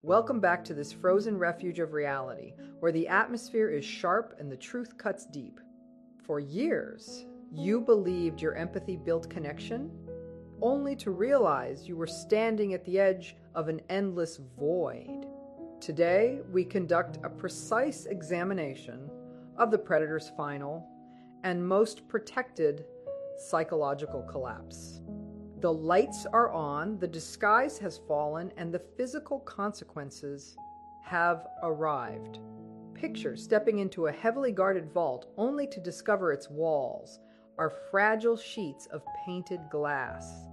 Welcome back to this frozen refuge of reality, where the atmosphere is sharp and the truth cuts deep. For years, you believed your empathy built connection, only to realize you were standing at the edge of an endless void. Today, we conduct a precise examination of the predator's final and most protected psychological collapse. The lights are on, the disguise has fallen, and the physical consequences have arrived. Picture stepping into a heavily guarded vault only to discover its walls are fragile sheets of painted glass.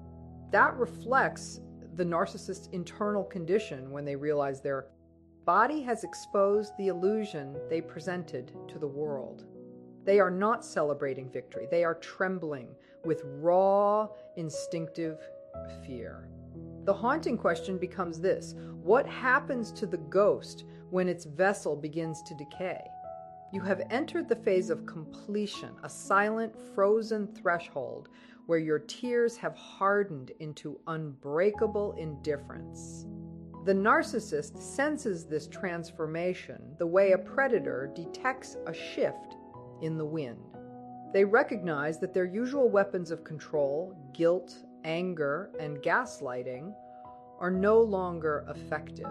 That reflects the narcissist's internal condition when they realize their body has exposed the illusion they presented to the world. They are not celebrating victory. They are trembling with raw, instinctive fear. The haunting question becomes this: what happens to the ghost when its vessel begins to decay? You have entered the phase of completion, a silent, frozen threshold where your tears have hardened into unbreakable indifference. The narcissist senses this transformation the way a predator detects a shift in the wind. They recognize that their usual weapons of control, guilt, anger, and gaslighting are no longer effective.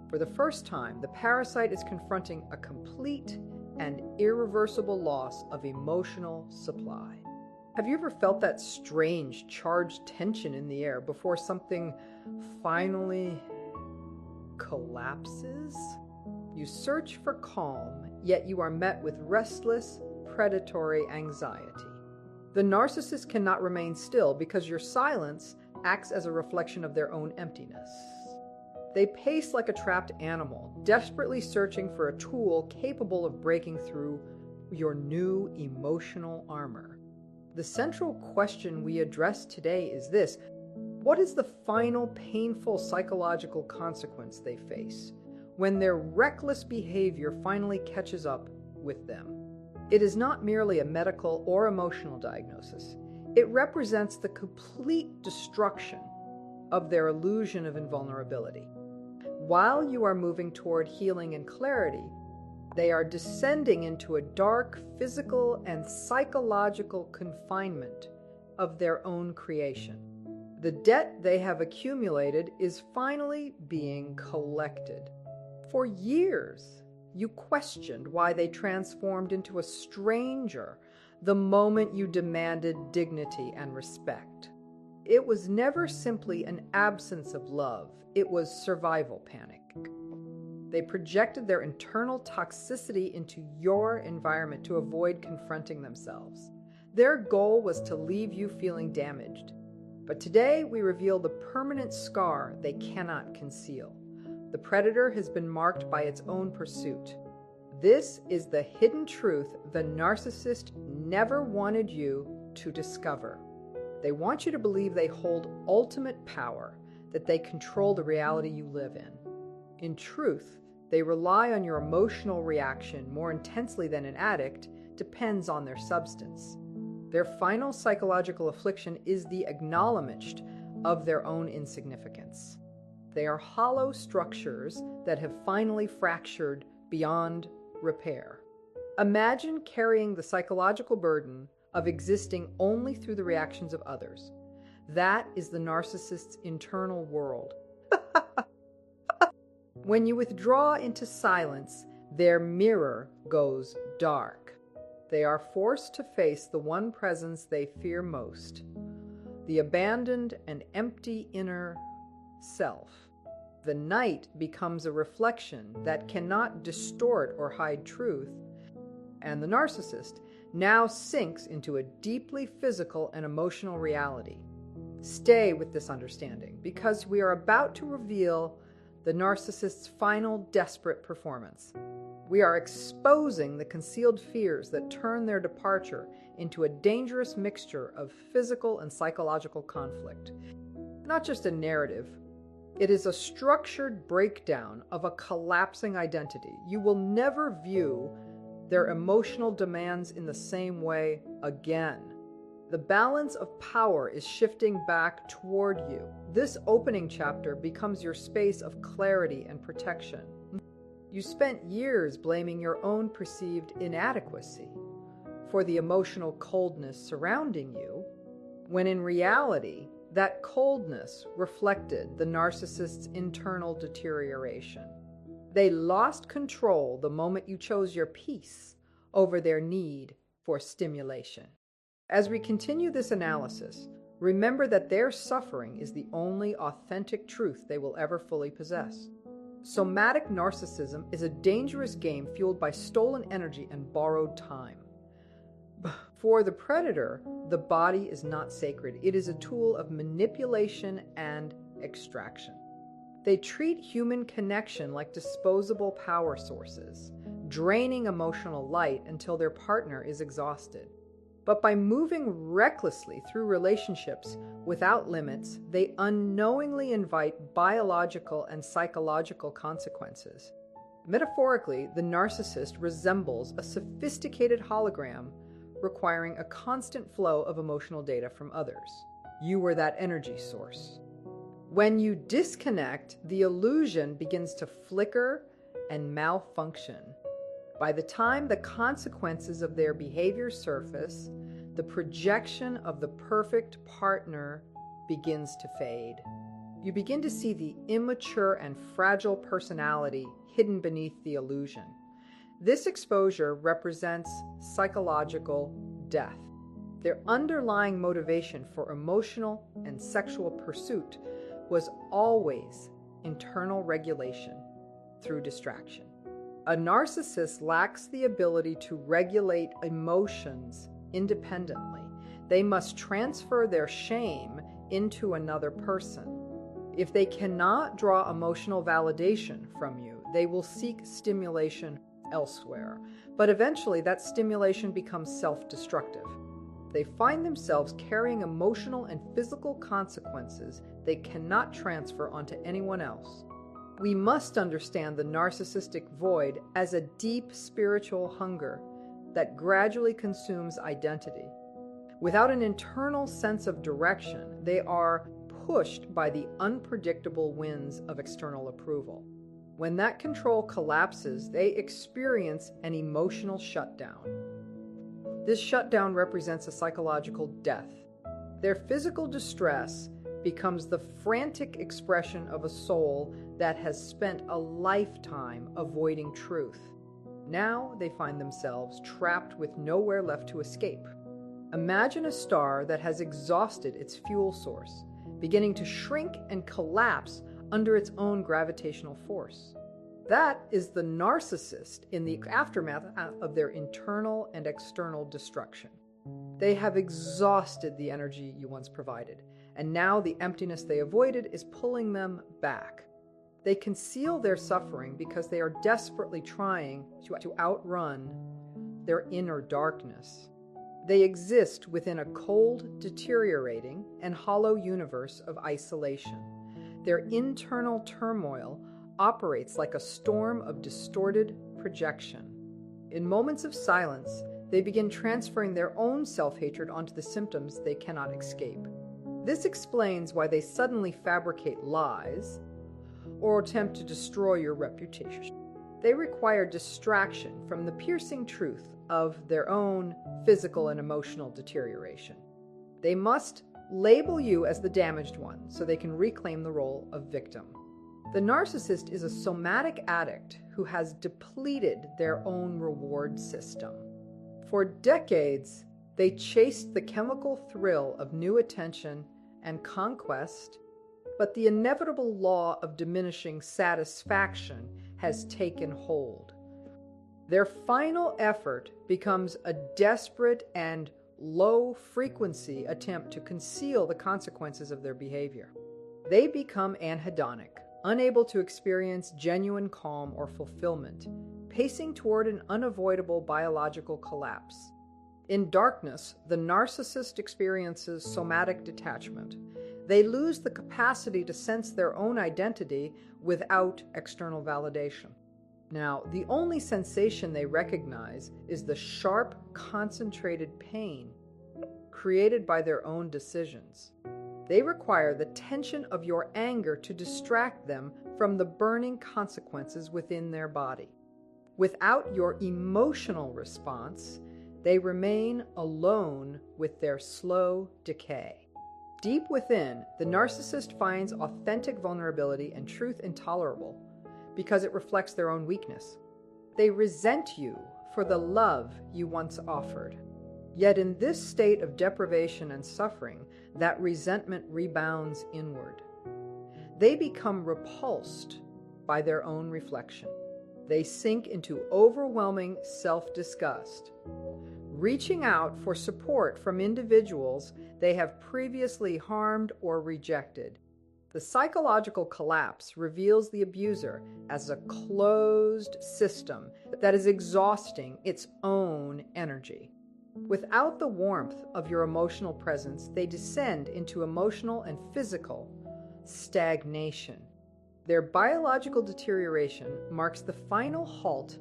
For the first time, the parasite is confronting a complete and irreversible loss of emotional supply. Have you ever felt that strange, charged tension in the air before something finally collapses? You search for calm, yet you are met with restless, predatory anxiety. The narcissist cannot remain still because your silence acts as a reflection of their own emptiness. They pace like a trapped animal, desperately searching for a tool capable of breaking through your new emotional armor. The central question we address today is this: what is the final painful psychological consequence they face when their reckless behavior finally catches up with them? It is not merely a medical or emotional diagnosis. It represents the complete destruction of their illusion of invulnerability. While you are moving toward healing and clarity, they are descending into a dark physical and psychological confinement of their own creation. The debt they have accumulated is finally being collected. For years, you questioned why they transformed into a stranger the moment you demanded dignity and respect. It was never simply an absence of love, it was survival panic. They projected their internal toxicity into your environment to avoid confronting themselves. Their goal was to leave you feeling damaged. But today we reveal the permanent scar they cannot conceal. The predator has been marked by its own pursuit. This is the hidden truth the narcissist never wanted you to discover. They want you to believe they hold ultimate power, that they control the reality you live in. In truth, they rely on your emotional reaction more intensely than an addict depends on their substance. Their final psychological affliction is the acknowledgement of their own insignificance. They are hollow structures that have finally fractured beyond repair. Imagine carrying the psychological burden of existing only through the reactions of others. That is the narcissist's internal world. When you withdraw into silence, their mirror goes dark. They are forced to face the one presence they fear most, the abandoned and empty inner self. The night becomes a reflection that cannot distort or hide truth, and the narcissist now sinks into a deeply physical and emotional reality. Stay with this understanding, because we are about to reveal the narcissist's final desperate performance. We are exposing the concealed fears that turn their departure into a dangerous mixture of physical and psychological conflict. Not just a narrative, it is a structured breakdown of a collapsing identity. You will never view their emotional demands in the same way again. The balance of power is shifting back toward you. This opening chapter becomes your space of clarity and protection. You spent years blaming your own perceived inadequacy for the emotional coldness surrounding you, when in reality, that coldness reflected the narcissist's internal deterioration. They lost control the moment you chose your peace over their need for stimulation. As we continue this analysis, remember that their suffering is the only authentic truth they will ever fully possess. Somatic narcissism is a dangerous game fueled by stolen energy and borrowed time. For the predator, the body is not sacred. It is a tool of manipulation and extraction. They treat human connection like disposable power sources, draining emotional light until their partner is exhausted. But by moving recklessly through relationships without limits, they unknowingly invite biological and psychological consequences. Metaphorically, the narcissist resembles a sophisticated hologram requiring a constant flow of emotional data from others. You were that energy source. When you disconnect, the illusion begins to flicker and malfunction. By the time the consequences of their behavior surface, the projection of the perfect partner begins to fade. You begin to see the immature and fragile personality hidden beneath the illusion. This exposure represents psychological death. Their underlying motivation for emotional and sexual pursuit was always internal regulation through distraction. A narcissist lacks the ability to regulate emotions independently. They must transfer their shame into another person. If they cannot draw emotional validation from you, they will seek stimulation elsewhere. But eventually that stimulation becomes self-destructive. They find themselves carrying emotional and physical consequences they cannot transfer onto anyone else. We must understand the narcissistic void as a deep spiritual hunger that gradually consumes identity. Without an internal sense of direction, they are pushed by the unpredictable winds of external approval. When that control collapses, they experience an emotional shutdown. This shutdown represents a psychological death. Their physical distress becomes the frantic expression of a soul that has spent a lifetime avoiding truth. Now they find themselves trapped with nowhere left to escape. Imagine a star that has exhausted its fuel source, beginning to shrink and collapse under its own gravitational force. That is the narcissist in the aftermath of their internal and external destruction. They have exhausted the energy you once provided, and now the emptiness they avoided is pulling them back. They conceal their suffering because they are desperately trying to outrun their inner darkness. They exist within a cold, deteriorating, and hollow universe of isolation. Their internal turmoil operates like a storm of distorted projection. In moments of silence, they begin transferring their own self-hatred onto the symptoms they cannot escape. This explains why they suddenly fabricate lies or attempt to destroy your reputation. They require distraction from the piercing truth of their own physical and emotional deterioration. They must label you as the damaged one so they can reclaim the role of victim. The narcissist is a somatic addict who has depleted their own reward system. For decades, they chased the chemical thrill of new attention and conquest, but the inevitable law of diminishing satisfaction has taken hold. Their final effort becomes a desperate and low-frequency attempt to conceal the consequences of their behavior. They become anhedonic, unable to experience genuine calm or fulfillment, pacing toward an unavoidable biological collapse. In darkness, the narcissist experiences somatic detachment. They lose the capacity to sense their own identity without external validation. Now, the only sensation they recognize is the sharp, concentrated pain created by their own decisions. They require the tension of your anger to distract them from the burning consequences within their body. Without your emotional response, they remain alone with their slow decay. Deep within, the narcissist finds authentic vulnerability and truth intolerable because it reflects their own weakness. They resent you for the love you once offered. Yet in this state of deprivation and suffering, that resentment rebounds inward. They become repulsed by their own reflection. They sink into overwhelming self-disgust, reaching out for support from individuals they have previously harmed or rejected. The psychological collapse reveals the abuser as a closed system that is exhausting its own energy. Without the warmth of your emotional presence, they descend into emotional and physical stagnation. Their biological deterioration marks the final halt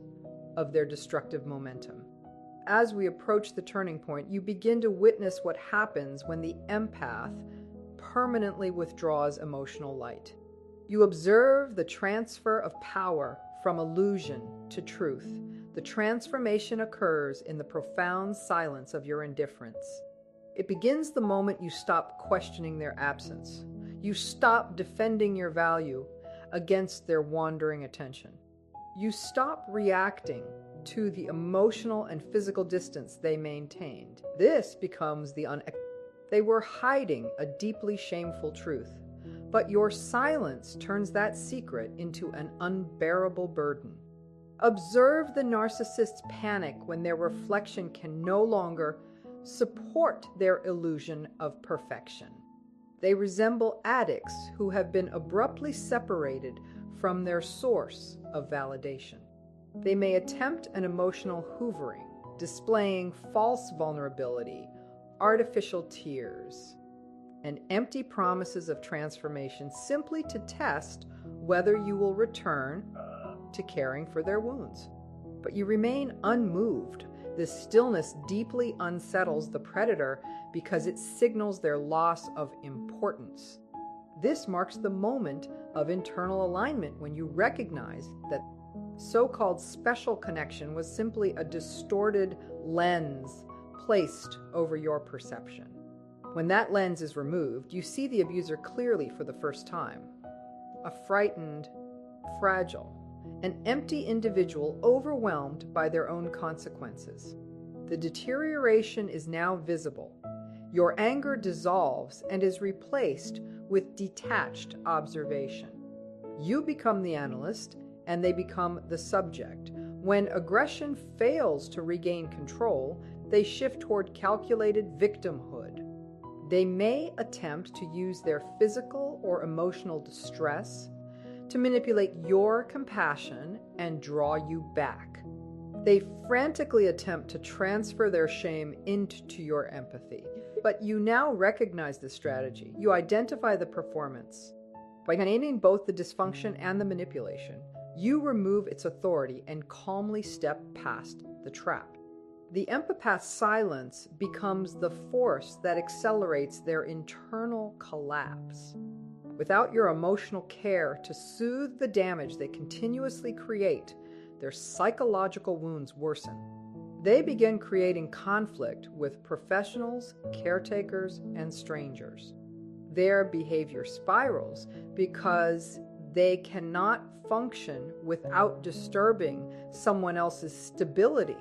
of their destructive momentum. As we approach the turning point, you begin to witness what happens when the empath permanently withdraws emotional light. You observe the transfer of power from illusion to truth. The transformation occurs in the profound silence of your indifference. It begins the moment you stop questioning their absence. You stop defending your value against their wandering attention. You stop reacting to the emotional and physical distance they maintained. This becomes They were hiding a deeply shameful truth, but your silence turns that secret into an unbearable burden. Observe the narcissist's panic when their reflection can no longer support their illusion of perfection. They resemble addicts who have been abruptly separated from their source of validation. They may attempt an emotional hoovering, displaying false vulnerability, artificial tears, and empty promises of transformation simply to test whether you will return to caring for their wounds. But you remain unmoved. This stillness deeply unsettles the predator because it signals their loss of importance. This marks the moment of internal alignment when you recognize that so-called special connection was simply a distorted lens placed over your perception. When that lens is removed, you see the abuser clearly for the first time. A frightened, fragile, an empty individual overwhelmed by their own consequences. The deterioration is now visible. Your anger dissolves and is replaced with detached observation. You become the analyst, and they become the subject. When aggression fails to regain control, they shift toward calculated victimhood. They may attempt to use their physical or emotional distress to manipulate your compassion and draw you back. They frantically attempt to transfer their shame into your empathy. But you now recognize the strategy. You identify the performance. By naming both the dysfunction and the manipulation, you remove its authority and calmly step past the trap. The empath's silence becomes the force that accelerates their internal collapse. Without your emotional care to soothe the damage they continuously create, their psychological wounds worsen. They begin creating conflict with professionals, caretakers, and strangers. Their behavior spirals because they cannot function without disturbing someone else's stability.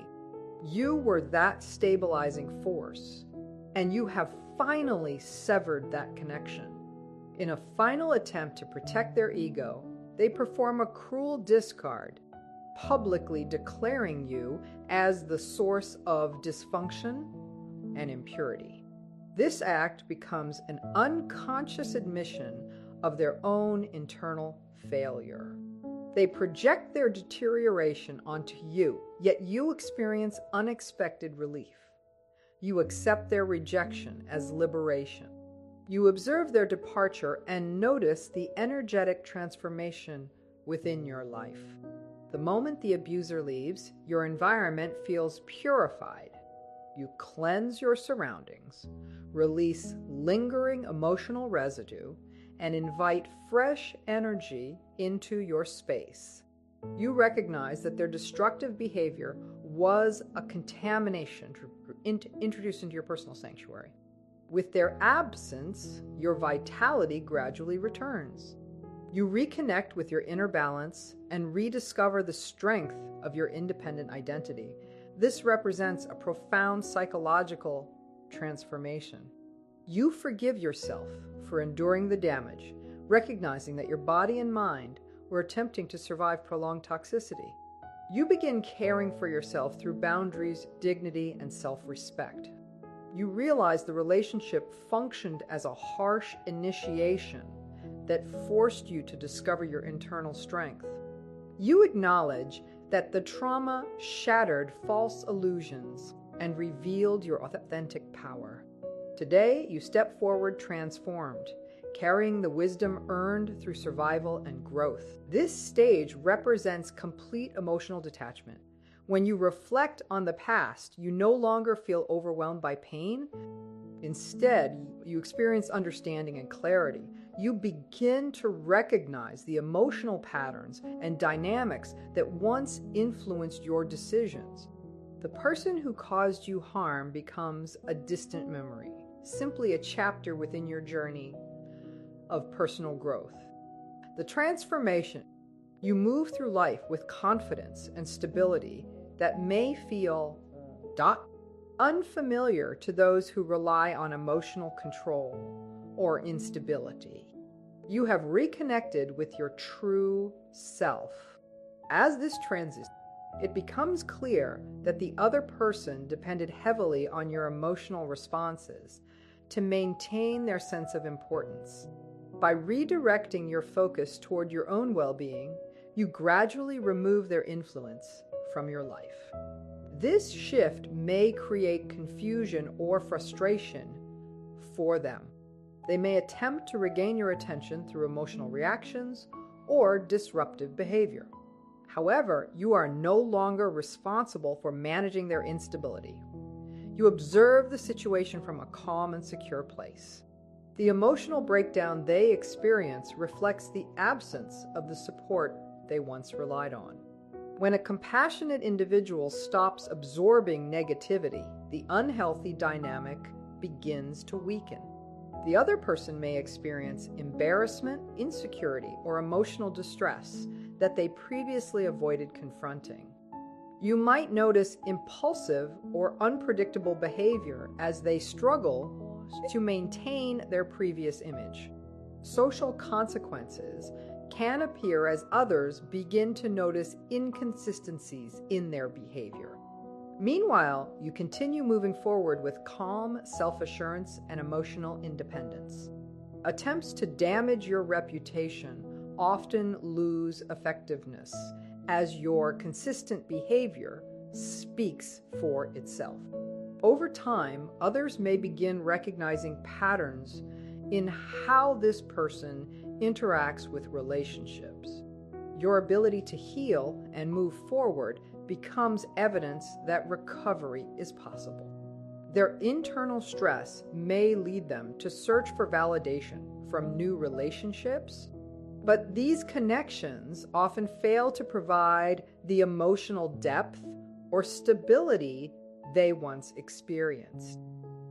You were that stabilizing force, and you have finally severed that connection. In a final attempt to protect their ego, they perform a cruel discard, publicly declaring you as the source of dysfunction and impurity. This act becomes an unconscious admission of their own internal failure. They project their deterioration onto you, yet you experience unexpected relief. You accept their rejection as liberation. You observe their departure and notice the energetic transformation within your life. The moment the abuser leaves, your environment feels purified. You cleanse your surroundings, release lingering emotional residue, and invite fresh energy into your space. You recognize that their destructive behavior was a contamination introduced into your personal sanctuary. With their absence, your vitality gradually returns. You reconnect with your inner balance and rediscover the strength of your independent identity. This represents a profound psychological transformation. You forgive yourself for enduring the damage, recognizing that your body and mind were attempting to survive prolonged toxicity. You begin caring for yourself through boundaries, dignity, and self-respect. You realize the relationship functioned as a harsh initiation that forced you to discover your internal strength. You acknowledge that the trauma shattered false illusions and revealed your authentic power. Today, you step forward transformed, carrying the wisdom earned through survival and growth. This stage represents complete emotional detachment. When you reflect on the past, you no longer feel overwhelmed by pain. Instead, you experience understanding and clarity. You begin to recognize the emotional patterns and dynamics that once influenced your decisions. The person who caused you harm becomes a distant memory, simply a chapter within your journey of personal growth. The transformation, you move through life with confidence and stability that may feel unfamiliar to those who rely on emotional control or instability. You have reconnected with your true self. As this transition, it becomes clear that the other person depended heavily on your emotional responses to maintain their sense of importance. By redirecting your focus toward your own well-being, you gradually remove their influence from your life. This shift may create confusion or frustration for them. They may attempt to regain your attention through emotional reactions or disruptive behavior. However, you are no longer responsible for managing their instability. You observe the situation from a calm and secure place. The emotional breakdown they experience reflects the absence of the support they once relied on. When a compassionate individual stops absorbing negativity, the unhealthy dynamic begins to weaken. The other person may experience embarrassment, insecurity, or emotional distress that they previously avoided confronting. You might notice impulsive or unpredictable behavior as they struggle to maintain their previous image. Social consequences can appear as others begin to notice inconsistencies in their behavior. Meanwhile, you continue moving forward with calm self-assurance and emotional independence. Attempts to damage your reputation often lose effectiveness as your consistent behavior speaks for itself. Over time, others may begin recognizing patterns in how this person interacts with relationships. Your ability to heal and move forward becomes evidence that recovery is possible. Their internal stress may lead them to search for validation from new relationships, but these connections often fail to provide the emotional depth or stability they once experienced.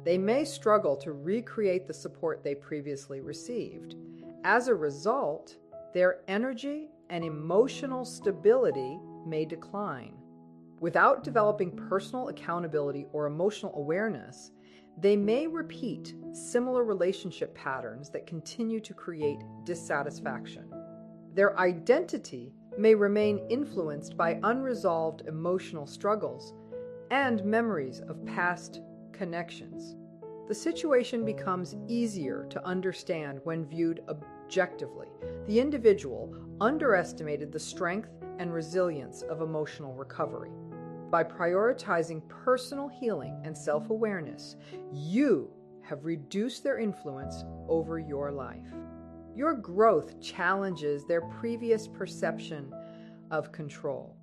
They may struggle to recreate the support they previously received. As a result, their energy and emotional stability may decline. Without developing personal accountability or emotional awareness, they may repeat similar relationship patterns that continue to create dissatisfaction. Their identity may remain influenced by unresolved emotional struggles and memories of past connections. The situation becomes easier to understand when viewed objectively. The individual underestimated the strength and resilience of emotional recovery. By prioritizing personal healing and self-awareness, you have reduced their influence over your life. Your growth challenges their previous perception of control.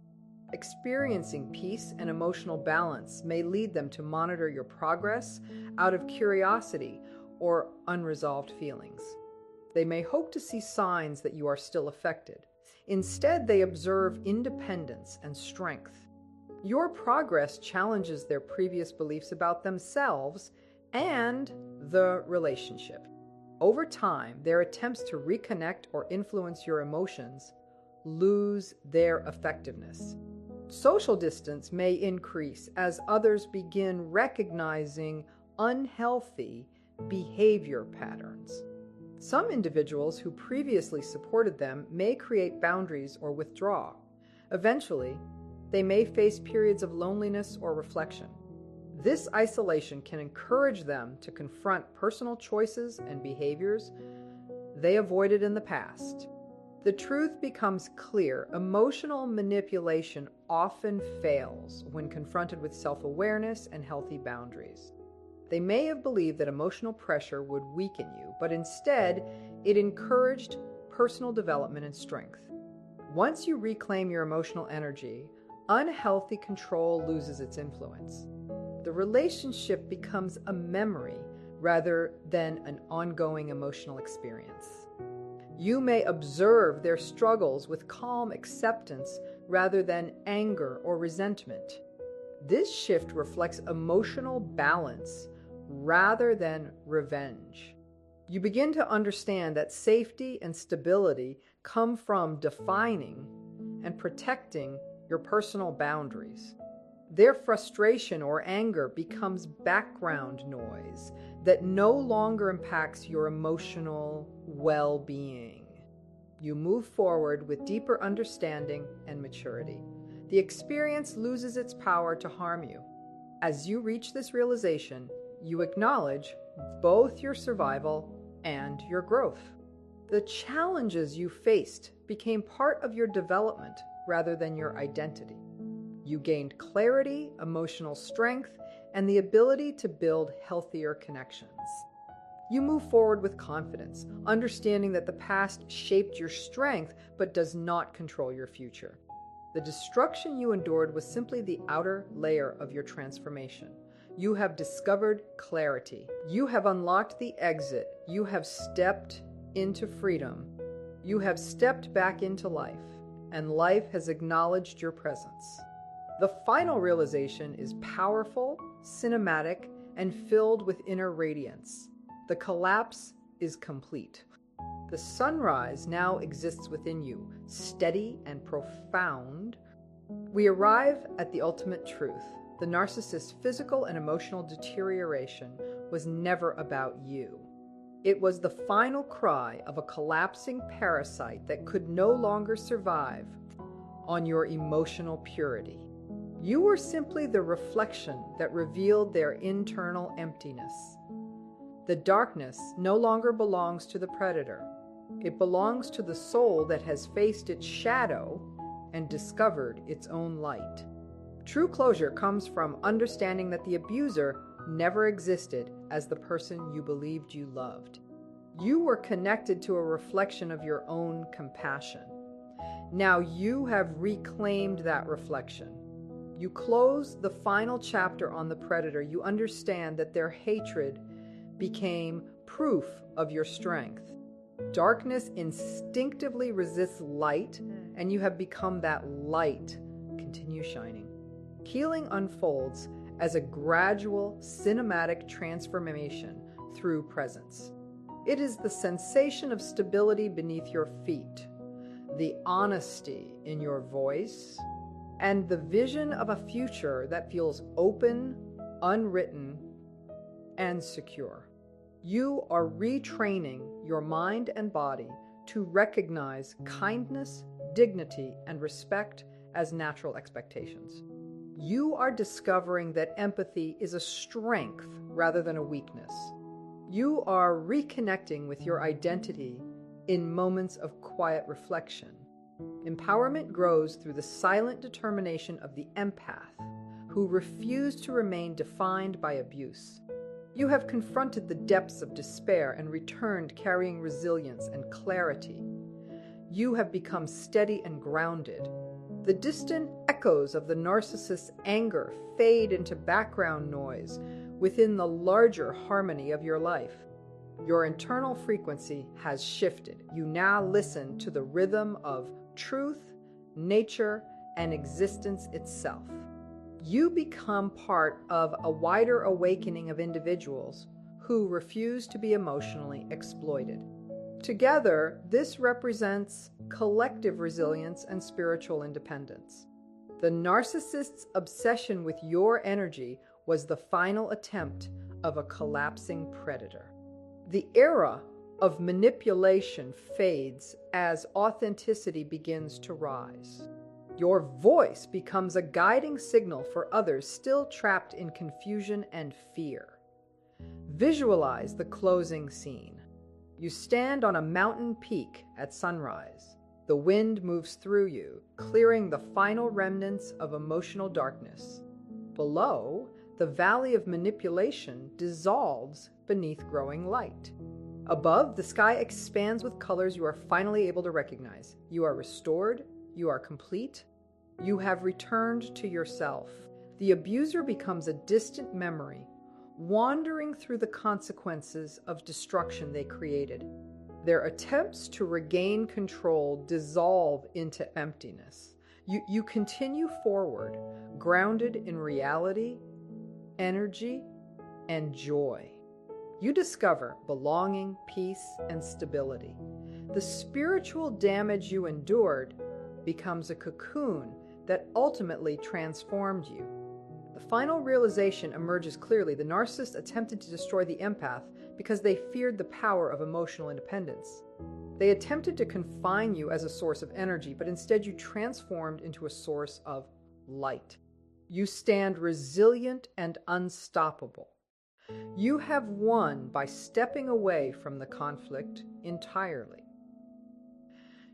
Experiencing peace and emotional balance may lead them to monitor your progress out of curiosity or unresolved feelings. They may hope to see signs that you are still affected. Instead, they observe independence and strength. Your progress challenges their previous beliefs about themselves and the relationship. Over time, their attempts to reconnect or influence your emotions lose their effectiveness. Social distance may increase as others begin recognizing unhealthy behavior patterns. Some individuals who previously supported them may create boundaries or withdraw. Eventually, they may face periods of loneliness or reflection. This isolation can encourage them to confront personal choices and behaviors they avoided in the past. The truth becomes clear. Emotional manipulation often fails when confronted with self-awareness and healthy boundaries. They may have believed that emotional pressure would weaken you, but instead, it encouraged personal development and strength. Once you reclaim your emotional energy, unhealthy control loses its influence. The relationship becomes a memory rather than an ongoing emotional experience. You may observe their struggles with calm acceptance rather than anger or resentment. This shift reflects emotional balance rather than revenge. You begin to understand that safety and stability come from defining and protecting your personal boundaries. Their frustration or anger becomes background noise that no longer impacts your emotional well-being. You move forward with deeper understanding and maturity. The experience loses its power to harm you. As you reach this realization, you acknowledge both your survival and your growth. The challenges you faced became part of your development rather than your identity. You gained clarity, emotional strength, and the ability to build healthier connections. You move forward with confidence, understanding that the past shaped your strength but does not control your future. The destruction you endured was simply the outer layer of your transformation. You have discovered clarity. You have unlocked the exit. You have stepped into freedom. You have stepped back into life, and life has acknowledged your presence. The final realization is powerful, cinematic, and filled with inner radiance. The collapse is complete. The sunrise now exists within you, steady and profound. We arrive at the ultimate truth. The narcissist's physical and emotional deterioration was never about you. It was the final cry of a collapsing parasite that could no longer survive on your emotional purity. You were simply the reflection that revealed their internal emptiness. The darkness no longer belongs to the predator. It belongs to the soul that has faced its shadow and discovered its own light. True closure comes from understanding that the abuser never existed as the person you believed you loved. You were connected to a reflection of your own compassion. Now you have reclaimed that reflection. You close the final chapter on the predator. You understand that their hatred became proof of your strength. Darkness instinctively resists light, and you have become that light. Continue shining. Healing unfolds as a gradual cinematic transformation through presence. It is the sensation of stability beneath your feet, the honesty in your voice, and the vision of a future that feels open, unwritten, and secure. You are retraining your mind and body to recognize kindness, dignity, and respect as natural expectations. You are discovering that empathy is a strength rather than a weakness. You are reconnecting with your identity in moments of quiet reflection. Empowerment grows through the silent determination of the empath who refused to remain defined by abuse. You have confronted the depths of despair and returned carrying resilience and clarity. You have become steady and grounded. The distant echo echoes of the narcissist's anger fade into background noise within the larger harmony of your life. Your internal frequency has shifted. You now listen to the rhythm of truth, nature, and existence itself. You become part of a wider awakening of individuals who refuse to be emotionally exploited. Together, this represents collective resilience and spiritual independence. The narcissist's obsession with your energy was the final attempt of a collapsing predator. The era of manipulation fades as authenticity begins to rise. Your voice becomes a guiding signal for others still trapped in confusion and fear. Visualize the closing scene. You stand on a mountain peak at sunrise. The wind moves through you, clearing the final remnants of emotional darkness. Below, the valley of manipulation dissolves beneath growing light. Above, the sky expands with colors you are finally able to recognize. You are restored. You are complete. You have returned to yourself. The abuser becomes a distant memory, wandering through the consequences of destruction they created. Their attempts to regain control dissolve into emptiness. You continue forward, grounded in reality, energy, and joy. You discover belonging, peace, and stability. The spiritual damage you endured becomes a cocoon that ultimately transformed you. The final realization emerges clearly. The narcissist attempted to destroy the empath because they feared the power of emotional independence. They attempted to confine you as a source of energy, but instead you transformed into a source of light. You stand resilient and unstoppable. You have won by stepping away from the conflict entirely.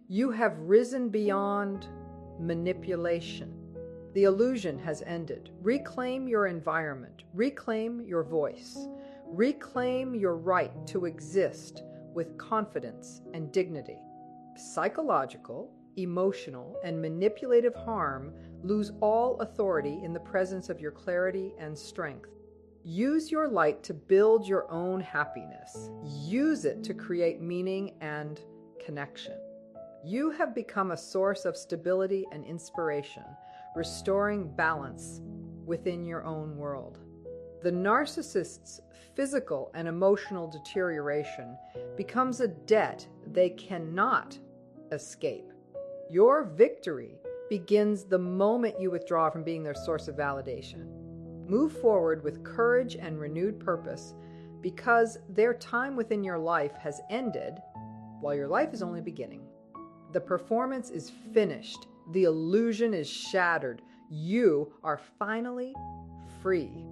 You have risen beyond manipulation. The illusion has ended. Reclaim your environment. Reclaim your voice. Reclaim your right to exist with confidence and dignity. Psychological, emotional, and manipulative harm lose all authority in the presence of your clarity and strength. Use your light to build your own happiness. Use it to create meaning and connection. You have become a source of stability and inspiration, restoring balance within your own world. The narcissist's physical and emotional deterioration becomes a debt they cannot escape. Your victory begins the moment you withdraw from being their source of validation. Move forward with courage and renewed purpose because their time within your life has ended while your life is only beginning. The performance is finished. The illusion is shattered. You are finally free.